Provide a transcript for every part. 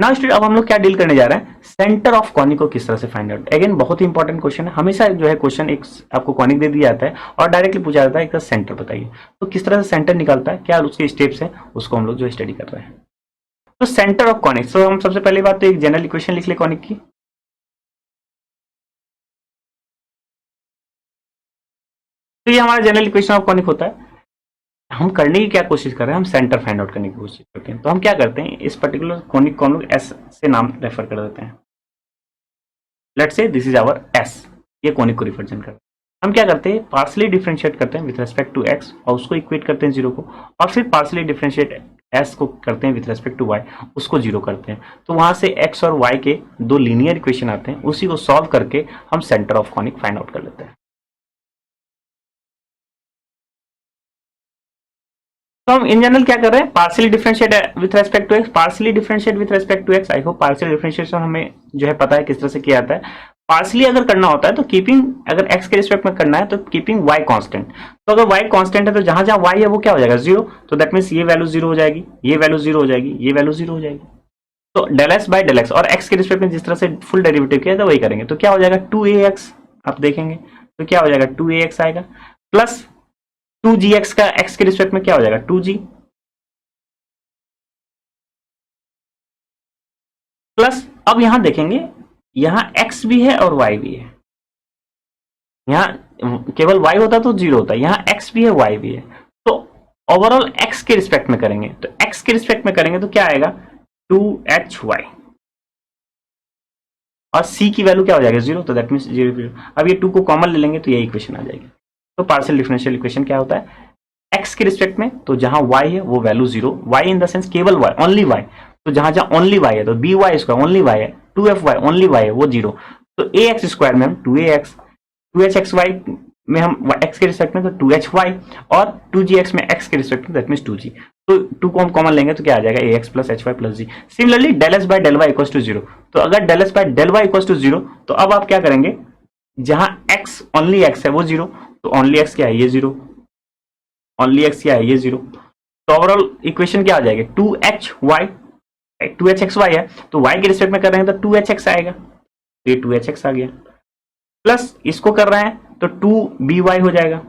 Now student अब हम लोग क्या डील करने जा रहे हैं, सेंटर ऑफ कॉनिक को किस तरह से फाइंड आउट। अगेन बहुत ही इंपॉर्टेंट क्वेश्चन है, हमेशा जो है क्वेश्चन एक आपको कॉनिक दे दिया जाता है और डायरेक्टली पूछा जाता है एक सेंटर बताइए, तो किस तरह से सेंटर निकालता है, क्या उसके स्टेप्स हैं, उसको हम लोग जो स्टडी कर रहे हैं। तो सेंटर ऑफ कॉनिक, तो हम सबसे पहली बात तो एक जनरल इक्वेशन लिख ले कॉनिक की। तो ये हमारा जनरल इक्वेशन ऑफ कॉनिक होता है। हम करने की क्या कोशिश कर रहे हैं, हम सेंटर फाइंड आउट करने की कोशिश करते हैं। तो हम क्या करते हैं, इस पर्टिकुलर कॉनिक को हम लोग एस से नाम रेफर कर देते हैं। Let's say this is our S, ये कॉनिक को रिप्रेजेंट करता है। हम क्या करते हैं, पार्सली डिफरेंशिएट करते हैं विथ रेस्पेक्ट टू एक्स और उसको इक्वेट करते हैं जीरो को, और फिर पार्सली डिफरेंशिएट एस को करते हैं विथ रेस्पेक्ट टू वाई, उसको जीरो करते हैं। तो वहां से एक्स और वाई के दो लीनियर इक्वेशन आते हैं, उसी को सॉल्व करके हम centre of conic find out कर लेते हैं। तो हम इन जनरल क्या कर रहे हैं, partially differentiate with respect to X, partially differentiate with respect to X. I hope partial differentiation हमें जो है पता है किस तरह से किया जाता है। पार्शियली अगर करना होता है तो कीपिंग, अगर एक्स के रिस्पेक्ट में करना है तो कीपिंग वाई कांस्टेंट। तो अगर वाई कांस्टेंट है तो जहां जहां वाई है वो क्या हो जाएगा, जीरो। तो दैट मीन्स ये वैल्यू जीरो हो जाएगी, ये वैल्यू जीरो हो जाएगी, ये वैल्यू जीरो हो जाएगी। तो del S by del X, और एक्स के रिस्पेक्ट में जिस तरह से फुल डेरिवेटिव किया था वही करेंगे। तो क्या हो जाएगा, टू ए एक्स, आप देखेंगे तो क्या हो जाएगा, टू ए एक्स आएगा, प्लस टू जी एक्स का एक्स के रिस्पेक्ट में क्या हो जाएगा, टू जी, प्लस अब यहां देखेंगे यहां x भी है और y भी है। यहां केवल y होता तो जीरो होता, यहां x भी है y भी है। तो ओवरऑल x के रिस्पेक्ट में करेंगे, तो x के रिस्पेक्ट में करेंगे तो क्या आएगा, 2hy, और c की वैल्यू क्या हो जाएगा, जीरो। तो दैट मीन्स जीरो जीरो। अब ये 2 को कॉमन ले लेंगे तो ये इक्वेशन आ जाएगी। तो पार्शियल डिफरेंशियल इक्वेशन क्या होता है, x के रिस्पेक्ट में तो जहां y है वो value zero, y in the sense केवल y, ओनली y। तो जहां जहां ओनली y है तो B Y square only y है, 2fy ओनली y है वो जीरो। तो ए एक्स स्क्वायर में हम 2ax, 2hxy में हम x के रिस्पेक्ट में तो 2hy, और 2gx में x के रिस्पेक्ट में दैट मीन्स 2g। तो 2 को हम कॉमन लेंगे तो क्या आ जाएगा, ax plus hy plus g। Similarly del S by del Y equal to zero. तो अगर del S by del Y equal to zero तो अब आप क्या करेंगे, जहां x ओनली x है वो जीरो, तो ओनली x क्या है, ये जीरो, ओनली x क्या है, ये जीरो। तो ओवरऑल इक्वेशन क्या आ जाएगी, 2hy, 2hxy है तो y के रिस्पेक्ट में कर रहे हैं तो 2hx आएगा, तो ये 2hx आ गया, प्लस इसको कर रहे हैं तो 2by हो जाएगा,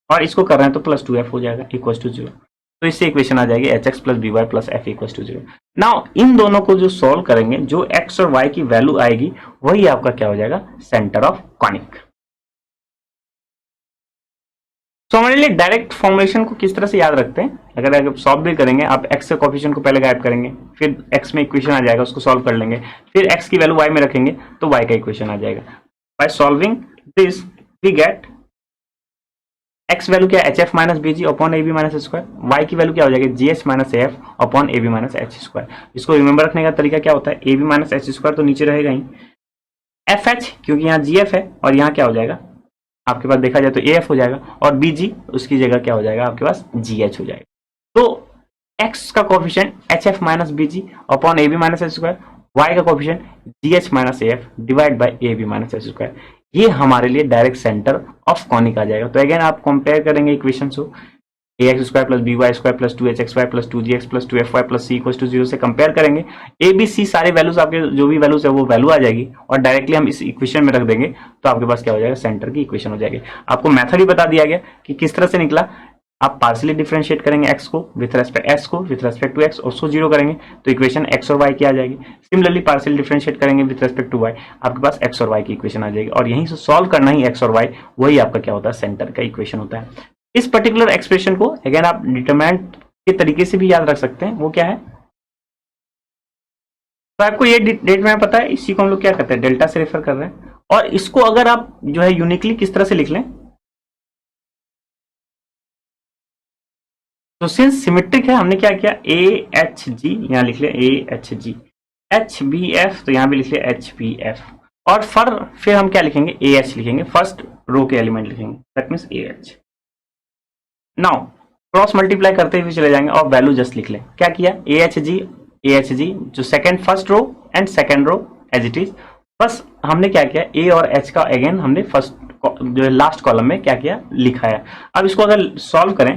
और इसको कर रहे हैं तो प्लस 2f हो जाएगा इक्वल टू जीरो। तो इससे इक्वेशन आ जाएगी hx plus by plus f equal to zero. Now इन दोनों को जो सॉल्व करेंगे, जो x और y की वैल्यू आएगी वही आपका क्या हो जाएगा, सेंटर ऑफ कॉनिक। तो हमारे लिए डायरेक्ट फॉर्मुलेशन को किस तरह से याद रखते हैं, अगर सॉल्व भी करेंगे, आप x के कोफिशिएंट को पहले गायब करेंगे, फिर x में इक्वेशन आ जाएगा उसको सॉल्व कर लेंगे, फिर x की वैल्यू y में रखेंगे तो y का इक्वेशन आ जाएगा। By solving this we get x value क्या है, H F minus B G upon A B minus square, Y की वैल्यू क्या हो जाएगी, G H minus F upon A B minus H square. इसको रिमेंबर रखने का तरीका क्या होता है, A B minus H square तो नीचे रहेगा ही, एफ एच क्योंकि यहाँ जी एफ है और यहाँ क्या हो जाएगा आपके पास देखा जाए तो ए एफ हो जाएगा, और बी जी उसकी जगह क्या हो जाएगा आपके पास जी एच हो जाएगा। तो x का coefficient H F minus B G upon A B minus H square, y का coefficient G H minus A F divide by A B minus H square, ये हमारे लिए डायरेक्ट सेंटर ऑफ कॉनिक आ जाएगा। तो again आप compare करेंगे equation को, A X square plus B Y square plus 2hxy plus 2gx plus 2fy plus c equal to zero से कंपेयर करेंगे, ए बी सी सारे वैल्यूज आपके जो भी वैल्यूज है वो वैल्यू आ जाएगी, और डायरेक्टली हम इस इक्वेशन में रख देंगे तो आपके पास क्या हो जाएगा, सेंटर की इक्वेशन हो जाएगी। आपको मेथड ही बता दिया गया कि किस तरह से निकला। आप पार्शियली डिफरेंशिएट करेंगे x को विथ रेस्पेक्ट s को विथ रेस्पेक्ट टू x, उसको जीरो करेंगे तो इक्वेशन x और y की आ जाएगी। सिमिलरली पार्शियली डिफरेंशिएट करेंगे विथ रेस्पेक्ट टू y, आपके पास x और y की इक्वेशन आ जाएगी, और यहीं से सॉल्व करना ही x और y, वही आपका क्या होता है, सेंटर का इक्वेशन होता है। इस पर्टिकुलर एक्सप्रेशन को अगेन आप डिटरमिनेंट के तरीके से भी याद रख सकते हैं, वो क्या है, तो आपको ये डेट में पता है, इसी को हम लोग क्या करते हैं, डेल्टा से रेफर कर रहे हैं, और इसको अगर आप जो है यूनिकली किस तरह से लिख लें, तो सिंस सिमेट्रिक है हमने क्या किया, ए एच जी यहां लिख लिया, A H G, H B F तो यहां भी लिख लिया एच बी एफ, और फिर हम क्या लिखेंगे, ए एच लिखेंगे, फर्स्ट रो के एलिमेंट लिखेंगे, that means A H. Now cross multiply करते हुए चले जाएंगे और वैल्यू जस्ट लिख लें, क्या किया, ए एच जी जो second first row and second row as it is, बस हमने क्या किया, ए और एच का अगेन हमने फर्स्ट जो लास्ट कॉलम में क्या किया, लिखा है। अब इसको अगर सॉल्व करें,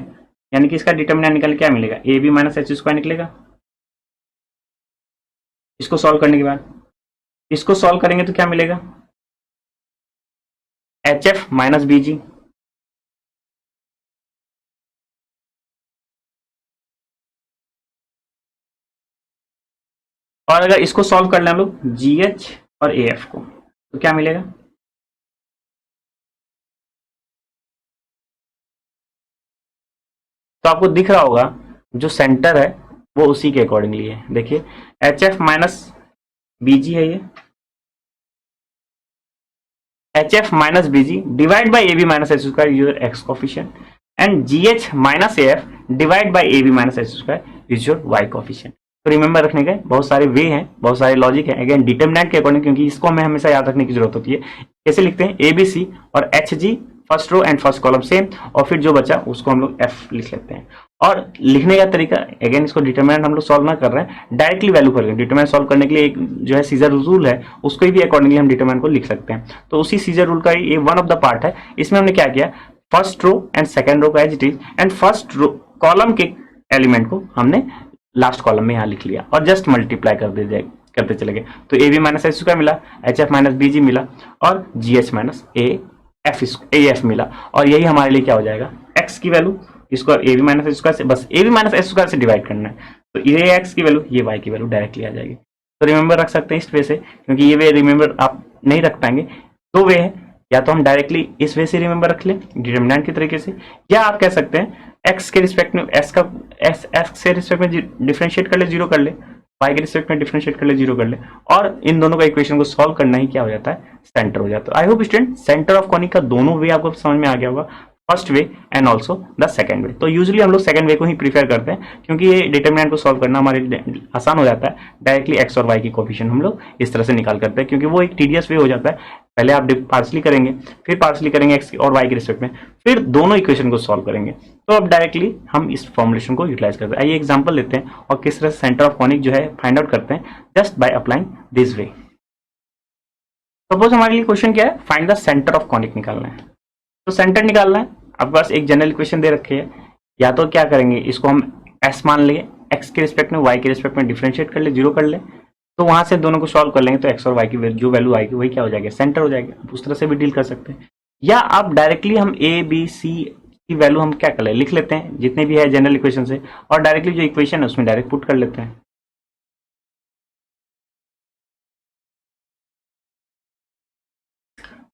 यानी कि इसका डिटरमिनेंट निकल क्या मिलेगा, A B minus H square निकलेगा, इसको सॉल्व करने के बाद इसको सॉल्व करेंगे तो क्या मिलेगा, एच एफ माइनस बी जी, और अगर इसको सॉल्व कर लें हम लोग जी एच और ए एफ को, तो क्या मिलेगा, तो आपको दिख रहा होगा जो सेंटर है वो उसी के अकॉर्डिंगली है। देखिए H F minus B G है ये, H F minus B G divide by A B minus H square your X coefficient, and G H minus A F divide by A B minus H square is your Y coefficient. तो remember रखने के बहुत सारे वे हैं, बहुत सारे logic है, again determinant के अकॉर्डिंग, क्योंकि इसको हमें हमेशा याद रखने की जरूरत होती है। कैसे लिखते हैं, ए बी सी और H G first row and first column same, और फिर जो बचा उसको हम लोग एफ लिख लेते हैं। और लिखने का तरीका, अगेन इसको डिटरमिनेंट हम लोग सॉल्व ना कर रहे हैं, डायरेक्टली वैल्यू करेंगे। डिटरमिनेंट सॉल्व करने के लिए एक जो है सीजर रूल है, उसको भी अकॉर्डिंगली हम डिटरमिनेंट को लिख सकते हैं। तो उसी सीजर रूल का ये वन ऑफ द पार्ट है। इसमें हमने क्या किया, first row and second row का as it is, and first row column के एलिमेंट को हमने लास्ट कॉलम में यहाँ लिख लिया और जस्ट मल्टीप्लाई कर दे जाए करते चले गए। तो A B minus H square मिला, H F minus B G मिला, और G H minus A F मिला, और यही हमारे लिए क्या हो जाएगा, एक्स की वैल्यू। इसको A B minus H square से, बस A B minus H square से डिवाइड करना है, तो ये एक्स की वैल्यू, ये वाई की वैल्यू डायरेक्टली आ जाएगी। तो रिमेंबर रख सकते हैं इस वे से, क्योंकि ये वे रिमेंबर आप नहीं रख पाएंगे। दो वे है, या तो हम डायरेक्टली इस वे से रिमेंबर रख लें डिटरमिनेंट की तरीके से, या आप कह सकते हैं एक्स के रिस्पेक्ट में एक्स के रिस्पेक्ट में डिफरेंशिएट कर ले, जीरो कर ले, वाई के रिस्पेक्ट में डिफरेंशिएट कर ले, जीरो कर ले, और इन दोनों का इक्वेशन को सॉल्व करना ही क्या हो जाता है, सेंटर हो जाता है। I hope student centre of conic का दोनों वे आपको समझ में आ गया होगा, first way and also the second वे। तो यूजुअली हम लोग सेकंड वे को ही प्रीफर करते हैं, क्योंकि ये डिटरमिनेंट को सॉल्व करना हमारे लिए आसान हो जाता है। डायरेक्टली एक्स और वाई की कोफिशिएंट हम लोग इस तरह से निकाल करते हैं, क्योंकि वो एक टीडियस वे हो जाता है। पहले आप पार्सली करेंगे, फिर पार्सली करेंगे एक्स और वाई के रिस्पेक्ट में, फिर दोनों इक्वेशन को सॉल्व करेंगे। तो अब डायरेक्टली हम इस फॉर्मुलेशन को यूटिलाइज करते हैं। आइए एग्जांपल लेते हैं और किस तरह से सेंटर ऑफ कॉनिक जो है फाइंड आउट करते हैं, just by applying this way. Suppose हमारे लिए क्वेश्चन क्या है, find the centre of conic निकालना है। तो सेंटर निकालना है, आपके पास एक जनरल इक्वेशन दे रखी है, या तो क्या करेंगे, इसको हम एस मान लेंगे, एक्स के रिस्पेक्ट में वाई के रिस्पेक्ट में डिफरेंशिएट कर ले, जीरो कर ले, तो वहां से दोनों को सॉल्व कर लेंगे, तो एक्स और वाई की जो वैल्यू आएगी वही क्या हो जाएगी, सेंटर हो जाएगी। उस तरह से भी डील कर सकते हैं, या आप डायरेक्टली हम ए बी सी की वैल्यू हम क्या कर ले, लिख लेते हैं जितने भी है जनरल इक्वेशन से, और डायरेक्टली जो इक्वेशन है उसमें डायरेक्ट पुट कर लेते हैं।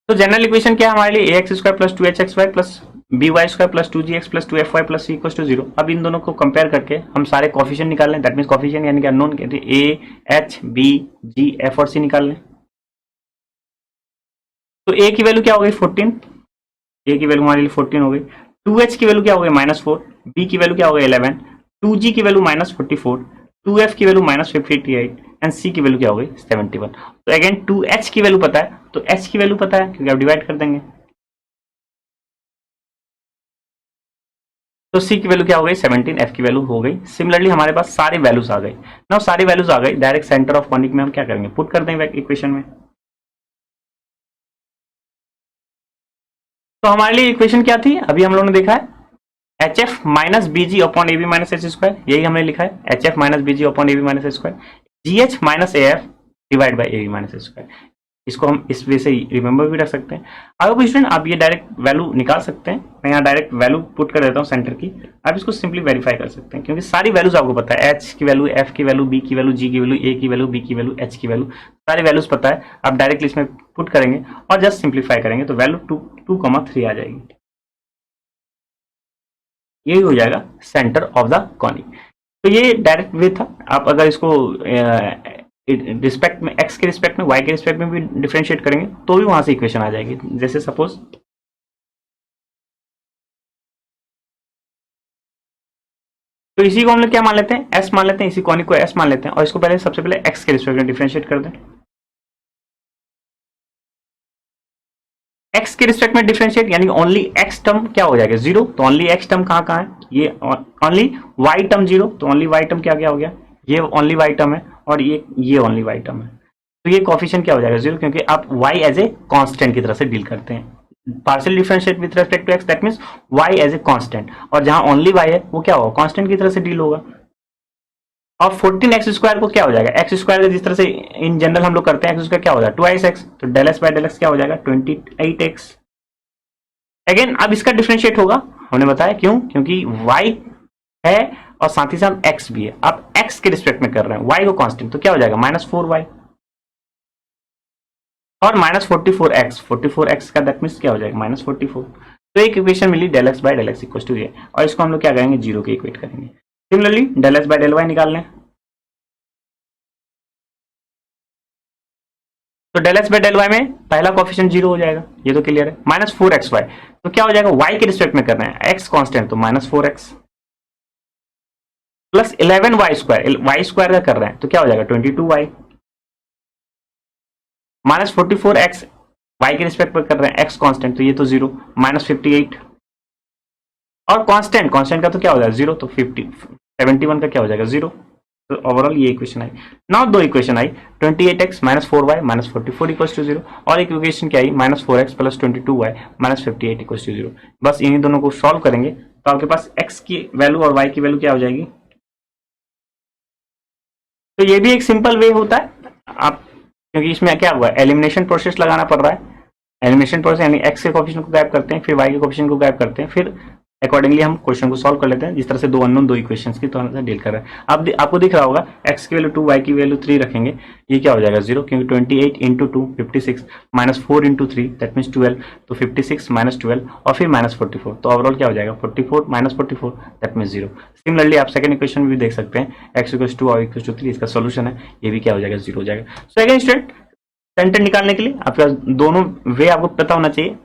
तो जनरल इक्वेशन क्या है हमारे लिए, A X square plus two H X Y plus B Y square plus two G X plus two F Y plus C equal to zero. अब इन दोनों को कंपेयर करके हम सारे कॉफिशिएंट निकाल लें, दैट मींस कॉफिशिएंट यानी कि अननोन कहते हैं, A H B G F और सी निकाल लें। तो ए की वैल्यू क्या हो गई 14, ए की वैल्यू हमारे लिए 14 हो गई, 2h की वैल्यू क्या हो गई -4, बी की वैल्यू क्या हो गई 11, 2g की वैल्यू -44, 2f की वैल्यू -58 एंड सी की वैल्यू क्या हो गई 71। तो अगेन 2h की वैल्यू पता है, तो h की वैल्यू पता है क्योंकि आप डिवाइड कर देंगे, तो c की वैल्यू क्या हो गई 17, f की वैल्यू हो गई। सिमिलरली हमारे पास सारे वैल्यूज आ गए। नाउ सारी वैल्यूज आ गई, डायरेक्ट सेंटर ऑफ कॉनिक में हम क्या करेंगे, पुट कर देंगे इक्वेशन में। तो हमारे लिए इक्वेशन क्या थी, अभी हम लोगों ने देखा है H F minus B G upon A B minus H square, यही हमने लिखा है H F minus B G upon A B minus H square, G H minus A F divide by A B minus H square. इसको हम इस वे से remember भी रख सकते हैं। अगर स्टूडेंट आप ये डायरेक्ट वैल्यू निकाल सकते हैं, मैं यहाँ डायरेक्ट वैल्यू पुट कर देता हूँ सेंटर की, आप इसको सिंपली वेरीफाई कर सकते हैं, क्योंकि सारी वैल्यूज आपको पता है, एच की वैल्यू, एफ की वैल्यू, बी की वैल्यू, जी की वैल्यू, ए की वैल्यू, बी की वैल्यू, एच की वैल्यू, सारी वैल्यूज पता है। आप डायरेक्टली इसमें पुट करेंगे और जस्ट सिंप्लीफाई करेंगे तो वैल्यू 2,3 आ जाएगी, यही हो जाएगा सेंटर ऑफ द कॉनिक। तो ये डायरेक्ट वे था। आप अगर इसको रिस्पेक्ट में, एक्स के रिस्पेक्ट में, वाई के रिस्पेक्ट में भी डिफरेंशिएट करेंगे तो भी वहां से इक्वेशन आ जाएगी। जैसे सपोज तो इसी को हम लोग क्या मान लेते हैं, एस मान लेते हैं, इसी कॉनिक को एस मान लेते हैं, और इसको पहले सबसे पहले एक्स के रिस्पेक्ट में डिफरेंशिएट कर दें। एक्स के रिस्पेक्ट में डिफरेंशिएट यानी ओनली एक्स टर्म क्या हो जाएगा, जीरो, तो ओनली एक्स टर्म कहाँ कहाँ है, ये ओनली वाई टर्म जीरो, तो ओनली वाई टर्म क्या क्या हो गया, ये ओनली वाई टर्म है, और ये ओनली वाई टर्म है, तो ये कोफिशिएंट क्या हो जाएगा जीरो, क्योंकि आप वाई एज ए कांस्टेंट की तरह से डील करते हैं। Partial differentiate with respect to X, that means Y as a constant, और जहां ओनली वाई है वो क्या होगा, कांस्टेंट की तरह से डील होगा। और 14x² को क्या हो जाएगा, एक्स स्क्वायर का जिस तरह से इन जनरल हम लोग करते हैं एक्स स्क्वायर क्या हो जाएगा 2x, तो del S by del X क्या हो जाएगा 28x। अगेन अब इसका डिफरेंशिएट होगा, हमने बताया क्यों, क्योंकि y है और साथ ही साथ x भी है। अब x के रिस्पेक्ट में कर रहे हैं y को कांस्टेंट, तो क्या हो जाएगा -4y और -44x का दैट मीन्स क्या हो जाएगा -44। तो एक इक्वेशन मिली del X by del X equal to ये, और इसको हम लोग क्या करेंगे जीरो के इक्वेट करेंगे। Similarly del X by del Y निकाल लें, तो del X by del Y में पहला कोफिशिएंट जीरो हो जाएगा, ये तो क्लियर है। -4xy, तो क्या हो जाएगा y के रिस्पेक्ट में कर रहे हैं x कांस्टेंट, तो -4x plus 11y², y square का कर रहे हैं तो क्या हो जाएगा 22y -44x, y के रिस्पेक्ट पर कर रहे हैं x कांस्टेंट, तो ये तो जीरो -58 और कांस्टेंट का तो क्या हो जाएगा जीरो, तो 71 का क्या हो जाएगा जीरो। तो ओवरऑल ये इक्वेशन आई। नाउ दो इक्वेशन आई 28x -4y -44 इक्वल टू 0, और एक इक्वेशन क्या आई -4x plus 22y -58 equal to 0। बस इन्हीं दोनों को सॉल्व करेंगे तो आपके पास x की वैल्यू और y की वैल्यू क्या हो जाएगी। तो ये भी एक सिंपल वे होता है, आप क्योंकि इसमें क्या हुआ एलिमिनेशन प्रोसेस लगाना पड़ रहा है। एलिमिनेशन प्रोसेस यानी x के कोएफिशिएंट को गायब करते हैं, फिर y के कोएफिशिएंट को गायब करते हैं, फिर अकॉर्डिंगली हम क्वेश्चन को सॉल्व कर लेते हैं। जिस तरह से दो अननोन दो इक्वेशंस की तो डील कर रहे हैं। अब आपको दिख रहा होगा x की वैल्यू 2 y की वैल्यू 3 रखेंगे, ये क्या हो जाएगा जीरो, क्योंकि 28 इंटू 2 56 -4 इंटू 3 दैट मीन्स 12, तो 56 -12 और फिर -44, तो ओवरऑल क्या हो जाएगा 44 -44 दैट मीन्स जीरो। सिमिलरली आप सेकंड इक्वेशन में भी देख सकते हैं x = 2 y = 3, इसका सोल्यूशन है, ये भी क्या हो जाएगा जीरो हो जाएगा। सो अगेन स्टूडेंट सेंटर निकालने के लिए आपके पास दोनों वे आपको पता होना चाहिए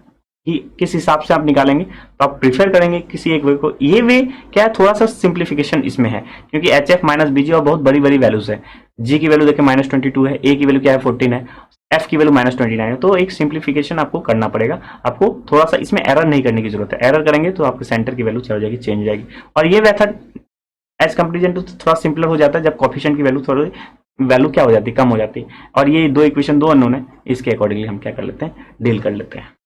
कि किस हिसाब से आप निकालेंगे, तो आप प्रीफर करेंगे किसी एक वे को। ये वे क्या है थोड़ा सा सिंप्लीफिकेशन इसमें है, क्योंकि HF - BG और बहुत बड़ी बड़ी वैल्यूज है। G की वैल्यू देखिए -22 है, A की वैल्यू क्या है 14 है, F की वैल्यू -29 है, तो एक सिंप्लीफिकेशन आपको करना पड़ेगा। आपको थोड़ा सा इसमें एरर नहीं करने की जरूरत है, एरर करेंगे तो आपके सेंटर की वैल्यू क्या हो जाएगी चेंज हो जाएगी। और ये मेथड एज कंपेरिजन टू थोड़ा सिंपलर हो जाता है जब कोफिशिएंट की वैल्यू थोड़ी वैल्यू क्या हो जाती है कम हो जाती है। और ये दो इक्वेशन दो अननोन है, इसके अकॉर्डिंगली हम क्या कर लेते हैं डील कर लेते हैं।